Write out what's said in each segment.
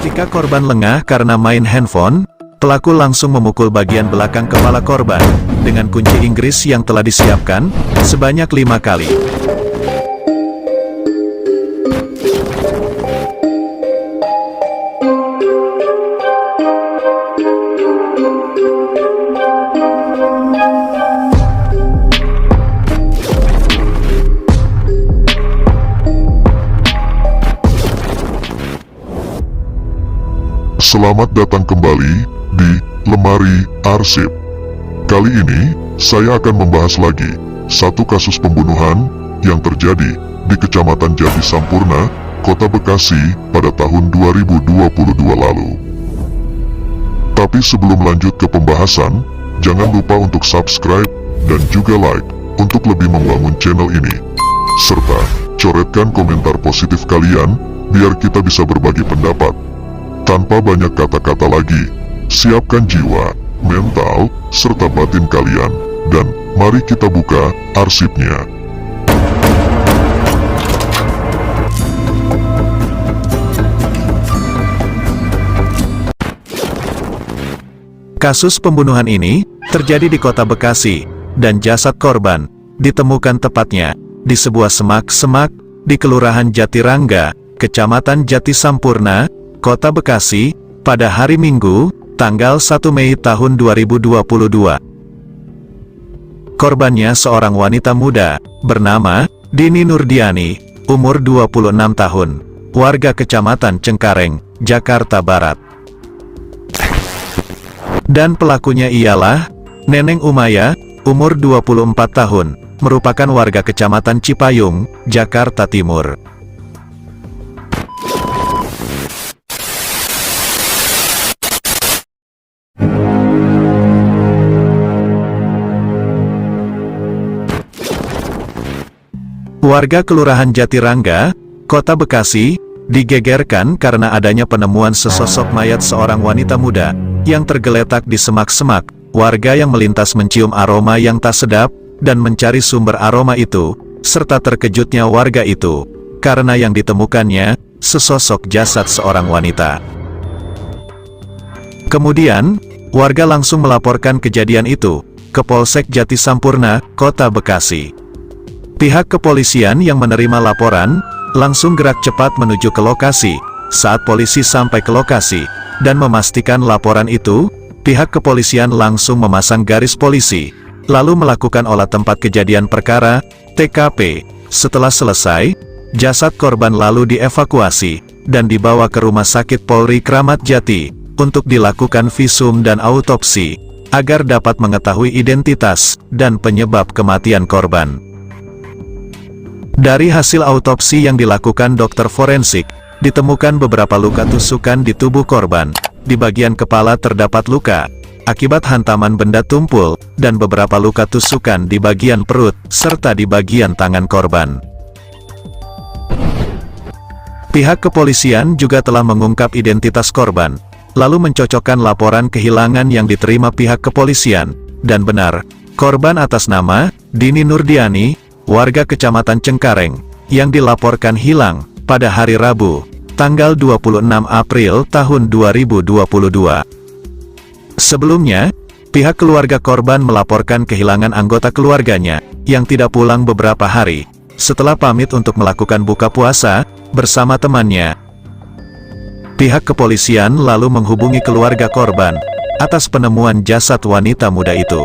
Ketika korban lengah karena main handphone, pelaku langsung memukul bagian belakang kepala korban dengan kunci Inggris yang telah disiapkan sebanyak 5 kali. Selamat datang kembali di Lemari Arsip. Kali ini, saya akan membahas lagi satu kasus pembunuhan yang terjadi di Kecamatan Jati Sampurna, Kota Bekasi pada tahun 2022 lalu. Tapi sebelum lanjut ke pembahasan, jangan lupa untuk subscribe dan juga like untuk lebih membangun channel ini. Serta coretkan komentar positif kalian biar kita bisa berbagi pendapat. Tanpa banyak kata-kata lagi, siapkan jiwa, mental, serta batin kalian, dan mari kita buka arsipnya. Kasus pembunuhan ini terjadi di Kota Bekasi, dan jasad korban ditemukan tepatnya di sebuah semak-semak di Kelurahan Jatirangga, Kecamatan Jati Sampurna, Kota Bekasi, pada hari Minggu, tanggal 1 Mei tahun 2022. Korbannya seorang wanita muda, bernama Dini Nurdiani, umur 26 tahun, warga Kecamatan Cengkareng, Jakarta Barat. Dan pelakunya ialah Neneng Umaya, umur 24 tahun, merupakan warga Kecamatan Cipayung, Jakarta Timur. Warga Kelurahan Jatirangga, Kota Bekasi, digegerkan karena adanya penemuan sesosok mayat seorang wanita muda yang tergeletak di semak-semak. Warga yang melintas mencium aroma yang tak sedap dan mencari sumber aroma itu, serta terkejutnya warga itu karena yang ditemukannya sesosok jasad seorang wanita. Kemudian, warga langsung melaporkan kejadian itu ke Polsek Jati Sampurna, Kota Bekasi. Pihak kepolisian yang menerima laporan, langsung gerak cepat menuju ke lokasi. Saat polisi sampai ke lokasi, dan memastikan laporan itu, pihak kepolisian langsung memasang garis polisi, lalu melakukan olah tempat kejadian perkara, TKP. Setelah selesai, jasad korban lalu dievakuasi, dan dibawa ke Rumah Sakit Polri Kramat Jati, untuk dilakukan visum dan autopsi, agar dapat mengetahui identitas, dan penyebab kematian korban. Dari hasil autopsi yang dilakukan dokter forensik, ditemukan beberapa luka tusukan di tubuh korban. Di bagian kepala terdapat luka akibat hantaman benda tumpul, dan beberapa luka tusukan di bagian perut, serta di bagian tangan korban. Pihak kepolisian juga telah mengungkap identitas korban, lalu mencocokkan laporan kehilangan yang diterima pihak kepolisian, dan benar, korban atas nama Dini Nurdiani, warga Kecamatan Cengkareng, yang dilaporkan hilang pada hari Rabu, tanggal 26 April tahun 2022. Sebelumnya, pihak keluarga korban melaporkan kehilangan anggota keluarganya, yang tidak pulang beberapa hari, setelah pamit untuk melakukan buka puasa bersama temannya. Pihak kepolisian lalu menghubungi keluarga korban, atas penemuan jasad wanita muda itu.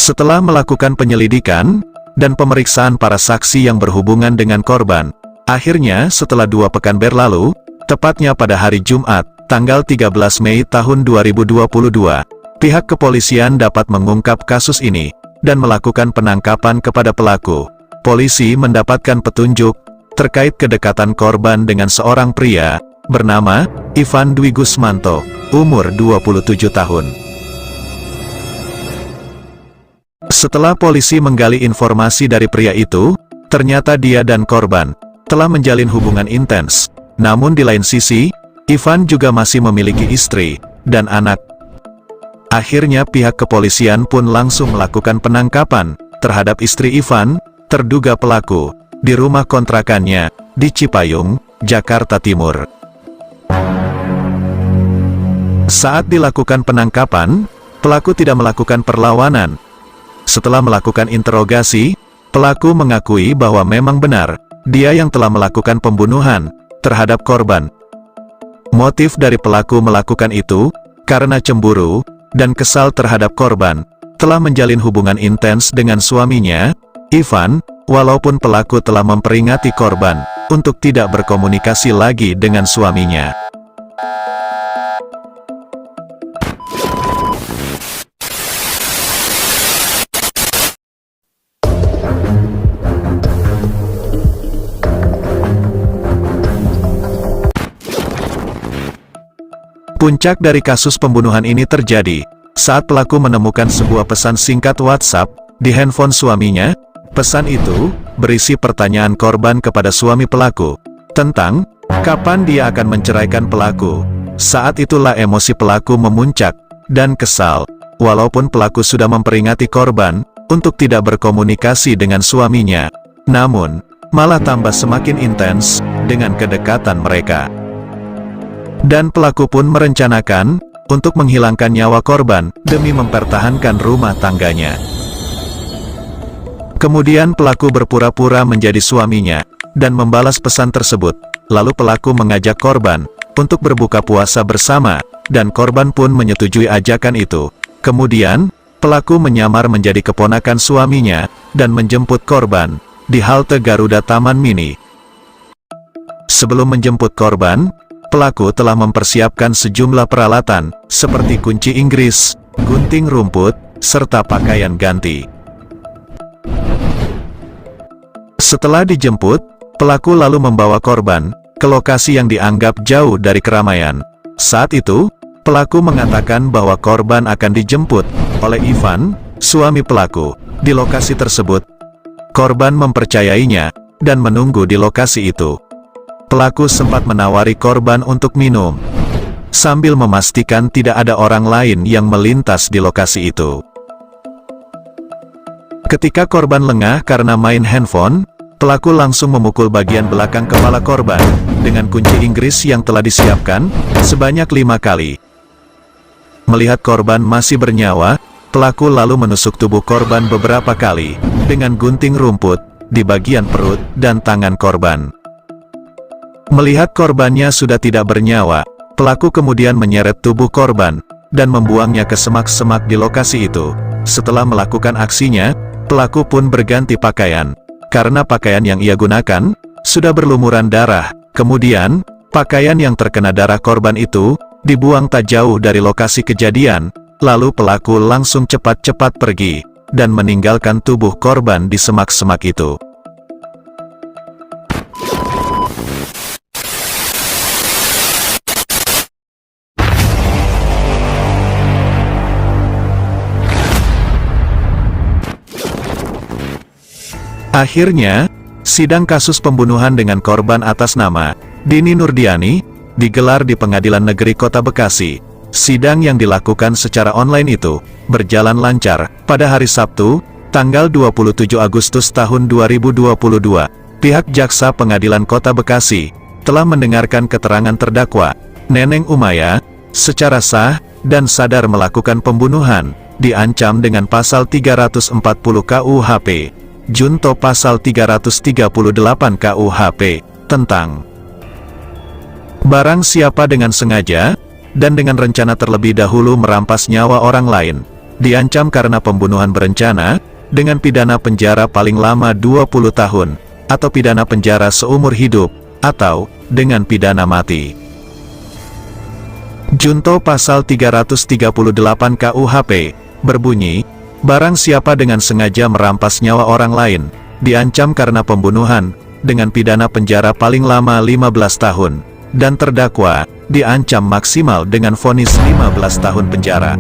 Setelah melakukan penyelidikan dan pemeriksaan para saksi yang berhubungan dengan korban, akhirnya setelah 2 pekan berlalu, tepatnya pada hari Jumat, tanggal 13 Mei tahun 2022, pihak kepolisian dapat mengungkap kasus ini dan melakukan penangkapan kepada pelaku. Polisi mendapatkan petunjuk terkait kedekatan korban dengan seorang pria bernama Ivan Dwi Gusmanto, umur 27 tahun. Setelah polisi menggali informasi dari pria itu, ternyata dia dan korban telah menjalin hubungan intens. Namun di lain sisi, Ivan juga masih memiliki istri dan anak. Akhirnya pihak kepolisian pun langsung melakukan penangkapan terhadap istri Ivan, terduga pelaku, di rumah kontrakannya di Cipayung, Jakarta Timur. Saat dilakukan penangkapan, pelaku tidak melakukan perlawanan. Setelah melakukan interogasi, pelaku mengakui bahwa memang benar, dia yang telah melakukan pembunuhan terhadap korban. Motif dari pelaku melakukan itu, karena cemburu dan kesal terhadap korban, telah menjalin hubungan intens dengan suaminya, Ivan, walaupun pelaku telah memperingati korban untuk tidak berkomunikasi lagi dengan suaminya. Puncak dari kasus pembunuhan ini terjadi saat pelaku menemukan sebuah pesan singkat WhatsApp di handphone suaminya. Pesan itu berisi pertanyaan korban kepada suami pelaku tentang kapan dia akan menceraikan pelaku. Saat itulah emosi pelaku memuncak dan kesal, walaupun pelaku sudah memperingati korban untuk tidak berkomunikasi dengan suaminya. Namun, malah tambah semakin intens dengan kedekatan mereka. Dan pelaku pun merencanakan untuk menghilangkan nyawa korban demi mempertahankan rumah tangganya. Kemudian pelaku berpura-pura menjadi suaminya dan membalas pesan tersebut. Lalu pelaku mengajak korban untuk berbuka puasa bersama, dan korban pun menyetujui ajakan itu. Kemudian, pelaku menyamar menjadi keponakan suaminya dan menjemput korban di halte Garuda Taman Mini. Sebelum menjemput korban, pelaku telah mempersiapkan sejumlah peralatan seperti kunci Inggris, gunting rumput, serta pakaian ganti. Setelah dijemput, pelaku lalu membawa korban ke lokasi yang dianggap jauh dari keramaian. Saat itu, pelaku mengatakan bahwa korban akan dijemput oleh Ivan, suami pelaku, di lokasi tersebut. Korban mempercayainya dan menunggu di lokasi itu. Pelaku sempat menawari korban untuk minum, sambil memastikan tidak ada orang lain yang melintas di lokasi itu. Ketika korban lengah karena main handphone, pelaku langsung memukul bagian belakang kepala korban dengan kunci Inggris yang telah disiapkan sebanyak 5 kali. Melihat korban masih bernyawa, pelaku lalu menusuk tubuh korban beberapa kali dengan gunting rumput di bagian perut dan tangan korban. Melihat korbannya sudah tidak bernyawa, pelaku kemudian menyeret tubuh korban dan membuangnya ke semak-semak di lokasi itu. Setelah melakukan aksinya, pelaku pun berganti pakaian. Karena pakaian yang ia gunakan sudah berlumuran darah. Kemudian, pakaian yang terkena darah korban itu dibuang tak jauh dari lokasi kejadian. Lalu pelaku langsung cepat-cepat pergi dan meninggalkan tubuh korban di semak-semak itu. Akhirnya, sidang kasus pembunuhan dengan korban atas nama Dini Nurdiani digelar di Pengadilan Negeri Kota Bekasi. Sidang yang dilakukan secara online itu berjalan lancar pada hari Sabtu, tanggal 27 Agustus tahun 2022. Pihak Jaksa Pengadilan Kota Bekasi telah mendengarkan keterangan terdakwa Neneng Umaya secara sah dan sadar melakukan pembunuhan, diancam dengan pasal 340 KUHP. Junto pasal 338 KUHP tentang barang siapa dengan sengaja dan dengan rencana terlebih dahulu merampas nyawa orang lain, diancam karena pembunuhan berencana dengan pidana penjara paling lama 20 tahun atau pidana penjara seumur hidup atau dengan pidana mati. Junto pasal 338 KUHP berbunyi, barang siapa dengan sengaja merampas nyawa orang lain, diancam karena pembunuhan, dengan pidana penjara paling lama 15 tahun, dan terdakwa, diancam maksimal dengan vonis 15 tahun penjara.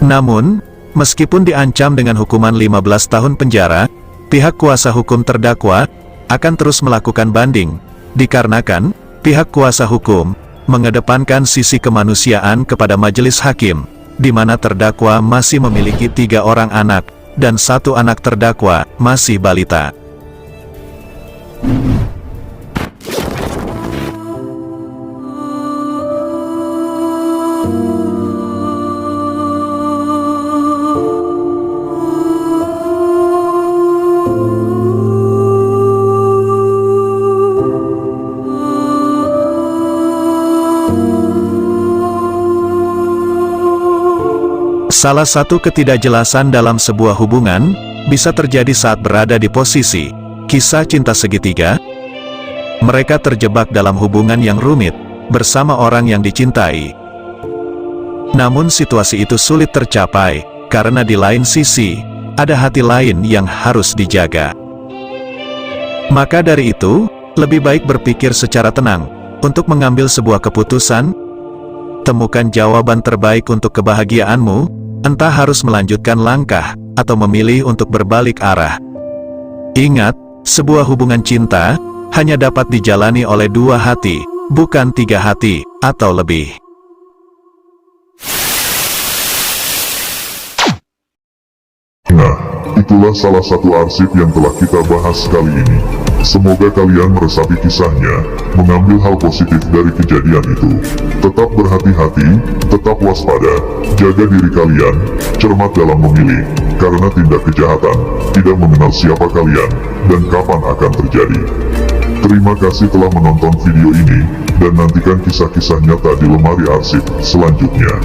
Namun, meskipun diancam dengan hukuman 15 tahun penjara, pihak kuasa hukum terdakwa akan terus melakukan banding, dikarenakan pihak kuasa hukum mengedepankan sisi kemanusiaan kepada majelis hakim, di mana terdakwa masih memiliki 3 orang anak, dan 1 anak terdakwa masih balita. Salah satu ketidakjelasan dalam sebuah hubungan bisa terjadi saat berada di posisi kisah cinta segitiga. Mereka terjebak dalam hubungan yang rumit bersama orang yang dicintai. Namun situasi itu sulit tercapai karena di lain sisi ada hati lain yang harus dijaga. Maka dari itu, lebih baik berpikir secara tenang untuk mengambil sebuah keputusan. Temukan jawaban terbaik untuk kebahagiaanmu. Entah harus melanjutkan langkah, atau memilih untuk berbalik arah. Ingat, sebuah hubungan cinta hanya dapat dijalani oleh 2 hati, bukan 3 hati, atau lebih. Nah, itulah salah satu arsip yang telah kita bahas kali ini. Semoga kalian meresapi kisahnya, mengambil hal positif dari kejadian itu. Tetap berhati-hati, tetap waspada, jaga diri kalian, cermat dalam memilih, karena tindak kejahatan tidak mengenal siapa kalian, dan kapan akan terjadi. Terima kasih telah menonton video ini, dan nantikan kisah-kisah nyata di lemari arsip selanjutnya.